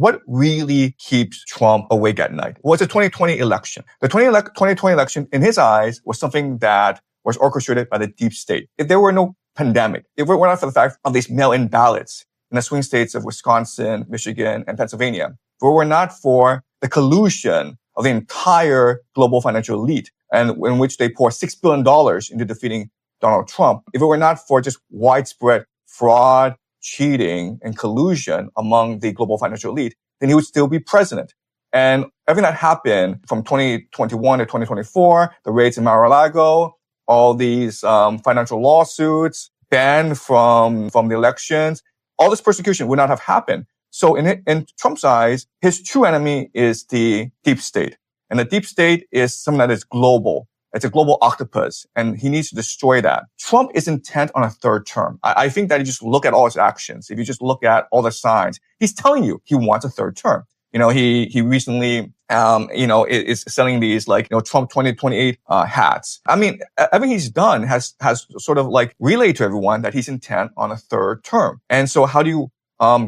What really keeps Trump awake at night? Well, it's the 2020 election. The 2020 election, in his eyes, was something that was orchestrated by the deep state. If there were no pandemic, if it were not for the fact of these mail-in ballots in the swing states of Wisconsin, Michigan, and Pennsylvania, if it were not for the collusion of the entire global financial elite, and in which they pour $6 billion into defeating Donald Trump, if it were not for just widespread fraud, cheating, and collusion among the global financial elite, then he would still be president. And everything that happened from 2021 to 2024, the raids in Mar-a-Lago, all these financial lawsuits, banned from the elections, all this persecution would not have happened. So in Trump's eyes, his true enemy is the deep state. And the deep state is something that is global. It's a global octopus, and he needs to destroy that. Trump is intent on a third term. I think that you just look at all his actions. If you just look at all the signs, he's telling you he wants a third term. He recently, is selling these Trump 2028 hats. I mean, everything he's done has sort of relayed to everyone that he's intent on a third term. And so how do you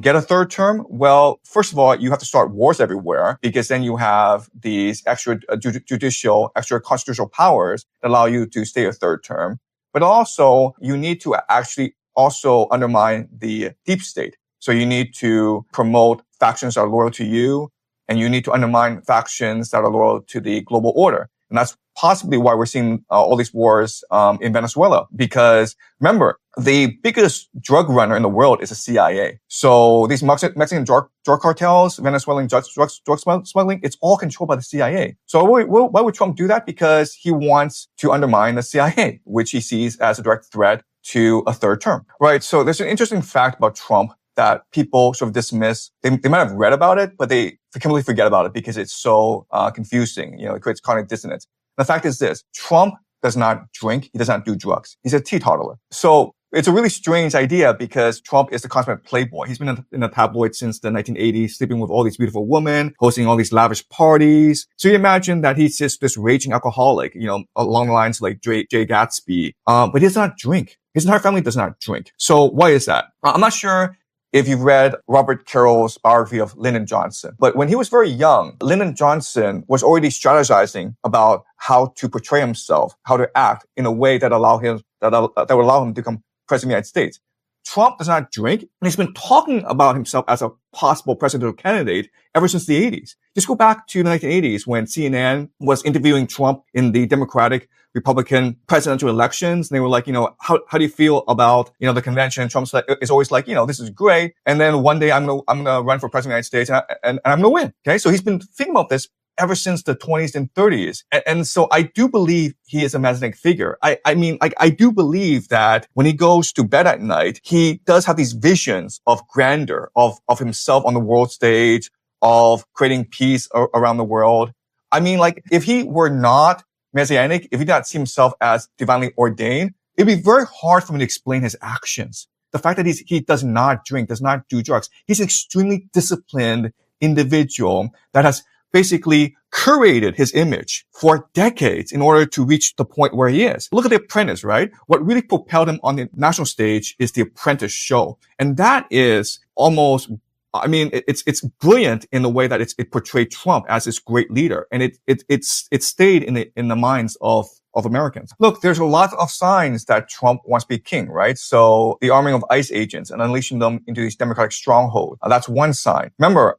get a third term? Well, first of all, you have to start wars everywhere, because then you have these extra extra constitutional powers that allow you to stay a third term. But also, you need to actually also undermine the deep state. So you need to promote factions that are loyal to you, and you need to undermine factions that are loyal to the global order. And that's possibly why we're seeing all these wars in Venezuela. Because remember, the biggest drug runner in the world is the CIA. So these Mexican drug cartels, Venezuelan drug smuggling, it's all controlled by the CIA. So why would Trump do that? Because he wants to undermine the CIA, which he sees as a direct threat to a third term. Right? So there's an interesting fact about Trump that people sort of dismiss. They might have read about it, but they completely forget about it because it's so confusing. It creates cognitive dissonance. The fact is this: Trump does not drink. He does not do drugs. He's a teetotaler. So it's a really strange idea, because Trump is the consummate playboy. He's been in the tabloids since the 1980s, sleeping with all these beautiful women, hosting all these lavish parties. So you imagine that he's just this raging alcoholic, along the lines like Jay Gatsby. But he does not drink. His entire family does not drink. So why is that? I'm not sure if you've read Robert Carroll's biography of Lyndon Johnson. But when he was very young, Lyndon Johnson was already strategizing about how to portray himself, how to act in a way that would allow him to become president of the United States. Trump does not drink, and he's been talking about himself as a possible presidential candidate ever since the 80s. Just go back to the 1980s when CNN was interviewing Trump in the Democratic Republican presidential elections. And they were like, how do you feel about, the convention? Trump's is always like, this is great. And then one day I'm going to run for president of the United States and I'm going to win. Okay. So he's been thinking about this ever since the 20s and 30s. And so I do believe he is a messianic figure. I do believe that when he goes to bed at night, he does have these visions of grandeur, of himself on the world stage, of creating peace around the world. If he were not messianic, if he did not see himself as divinely ordained, it'd be very hard for him to explain his actions. The fact that he does not drink, does not do drugs. He's an extremely disciplined individual that has basically curated his image for decades in order to reach the point where he is. Look at The Apprentice, right? What really propelled him on the national stage is The Apprentice show. And that is almost, it's brilliant in the way that it portrayed Trump as this great leader. And it stayed in the minds of Americans. Look, there's a lot of signs that Trump wants to be king, right? So the arming of ICE agents and unleashing them into these democratic strongholds. That's one sign. Remember,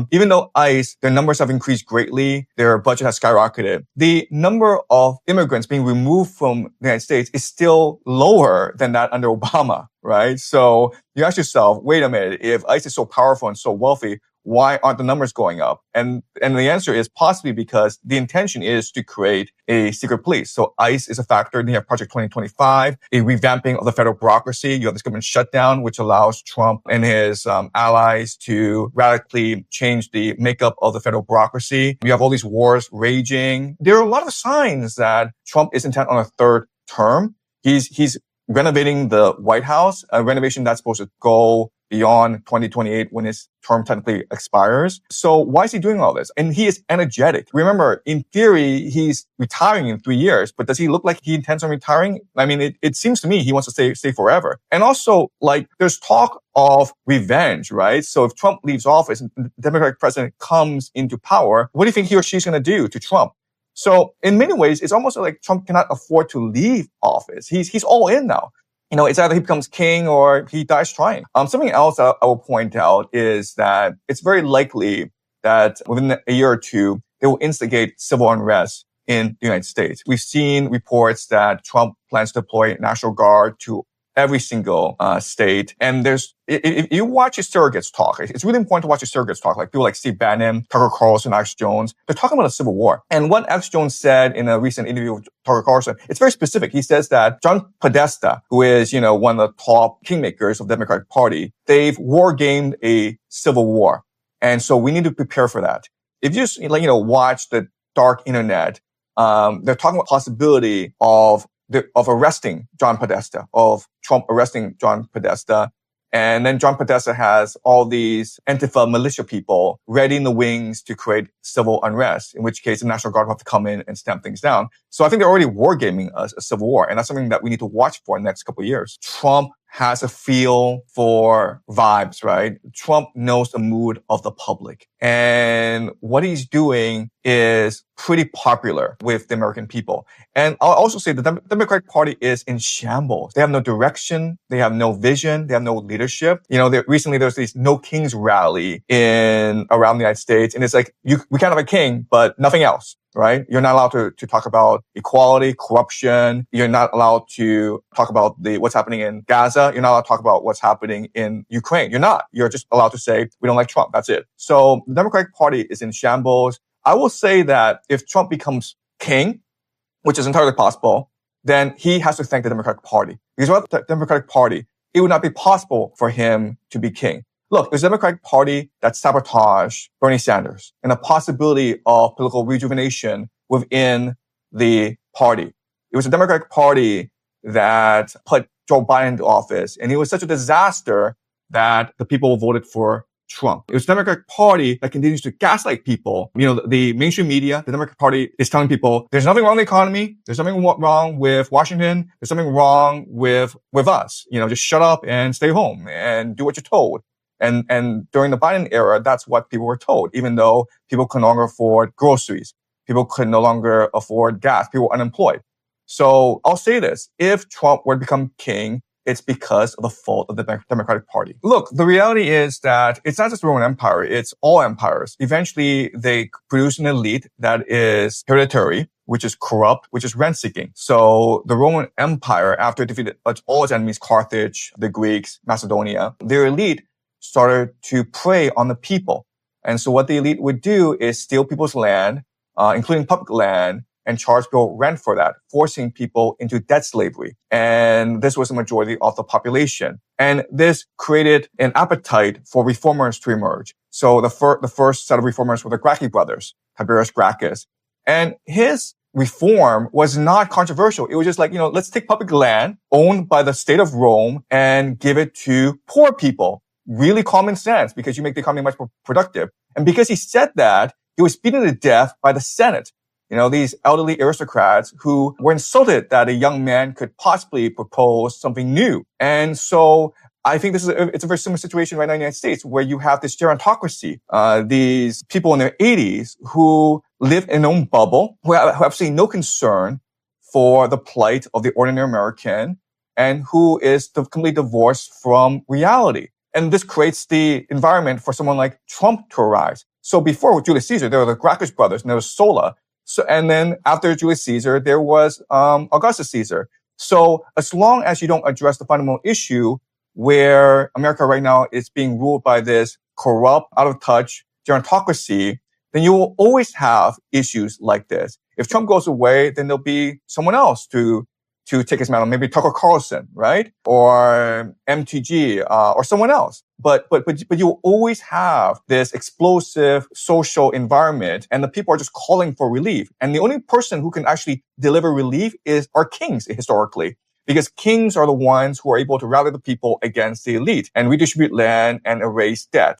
even though ICE, their numbers have increased greatly, their budget has skyrocketed, the number of immigrants being removed from the United States is still lower than that under Obama, right? So you ask yourself, wait a minute, if ICE is so powerful and so wealthy, why aren't the numbers going up? And the answer is possibly because the intention is to create a secret police. So ICE is a factor. Then you have Project 2025, a revamping of the federal bureaucracy. You have this government shutdown, which allows Trump and his allies to radically change the makeup of the federal bureaucracy. You have all these wars raging. There are a lot of signs that Trump is intent on a third term. He's renovating the White House, a renovation that's supposed to go beyond 2028 when his term technically expires. So why is he doing all this? And he is energetic. Remember, in theory, he's retiring in 3 years, but does he look like he intends on retiring? I mean, it seems to me he wants to stay forever. And also, like, there's talk of revenge, right? So if Trump leaves office and the Democratic president comes into power, what do you think he or she's going to do to Trump? So in many ways, it's almost like Trump cannot afford to leave office. He's all in now. You know, it's either he becomes king or he dies trying. Something else I will point out is that it's very likely that within a year or two, they will instigate civil unrest in the United States. We've seen reports that Trump plans to deploy National Guard to every single state. And if you watch his surrogates talk, it's really important to watch his surrogates talk, like people like Steve Bannon, Tucker Carlson, Alex Jones. They're talking about a civil war. And what Alex Jones said in a recent interview with Tucker Carlson, it's very specific. He says that John Podesta, who is, one of the top kingmakers of the Democratic Party, they've war gamed a civil war. And so we need to prepare for that. If you just, watch the dark internet, they're talking about possibility of arresting John Podesta, of Trump arresting John Podesta. And then John Podesta has all these Antifa militia people ready in the wings to create civil unrest, in which case the National Guard will have to come in and stamp things down. So I think they're already wargaming a civil war. And that's something that we need to watch for in the next couple of years. Trump has a feel for vibes, right? Trump knows the mood of the public. And what he's doing is pretty popular with the American people. And I'll also say the Democratic Party is in shambles. They have no direction. They have no vision. They have no leadership. Recently there was this No Kings rally around the United States. And it's like, we can't have a king, but nothing else. Right? You're not allowed to talk about equality, corruption. You're not allowed to talk about what's happening in Gaza. You're not allowed to talk about what's happening in Ukraine. You're not. You're just allowed to say, we don't like Trump. That's it. So the Democratic Party is in shambles. I will say that if Trump becomes king, which is entirely possible, then he has to thank the Democratic Party. Because without the Democratic Party, it would not be possible for him to be king. Look, there's a Democratic Party that sabotaged Bernie Sanders and a possibility of political rejuvenation within the party. It was a Democratic Party that put Joe Biden into office, and it was such a disaster that the people voted for Trump. It was the Democratic Party that continues to gaslight people. The mainstream media, the Democratic Party is telling people there's nothing wrong with the economy. There's nothing wrong with Washington. There's something wrong with us. Just shut up and stay home and do what you're told. And during the Biden era, that's what people were told, even though people could no longer afford groceries. People could no longer afford gas. People were unemployed. So I'll say this. If Trump were to become king, it's because of the fault of the Democratic Party. Look, the reality is that it's not just the Roman Empire. It's all empires. Eventually, they produce an elite that is hereditary, which is corrupt, which is rent-seeking. So the Roman Empire, after it defeated all its enemies, Carthage, the Greeks, Macedonia, their elite started to prey on the people. And so what the elite would do is steal people's land, including public land, and charge people rent for that, forcing people into debt slavery. And this was the majority of the population. And this created an appetite for reformers to emerge. So the first set of reformers were the Gracchi brothers, Tiberius Gracchus. And his reform was not controversial. It was just like, let's take public land owned by the state of Rome and give it to poor people. Really common sense, because you make the economy much more productive. And because he said that, he was beaten to death by the Senate. These elderly aristocrats who were insulted that a young man could possibly propose something new. And so I think it's a very similar situation right now in the United States, where you have this gerontocracy, these people in their 80s who live in their own bubble, who have absolutely no concern for the plight of the ordinary American, and who is completely divorced from reality. And this creates the environment for someone like Trump to arise. So before with Julius Caesar, there were the Gracchus brothers, and there was Sulla. So, and then after Julius Caesar, there was Augustus Caesar. So as long as you don't address the fundamental issue where America right now is being ruled by this corrupt, out of touch gerontocracy, then you will always have issues like this. If Trump goes away, then there'll be someone else to take his mantle, maybe Tucker Carlson, right? Or MTG, or someone else. But you always have this explosive social environment, and the people are just calling for relief. And the only person who can actually deliver relief are kings historically. because kings are the ones who are able to rally the people against the elite and redistribute land and erase debt.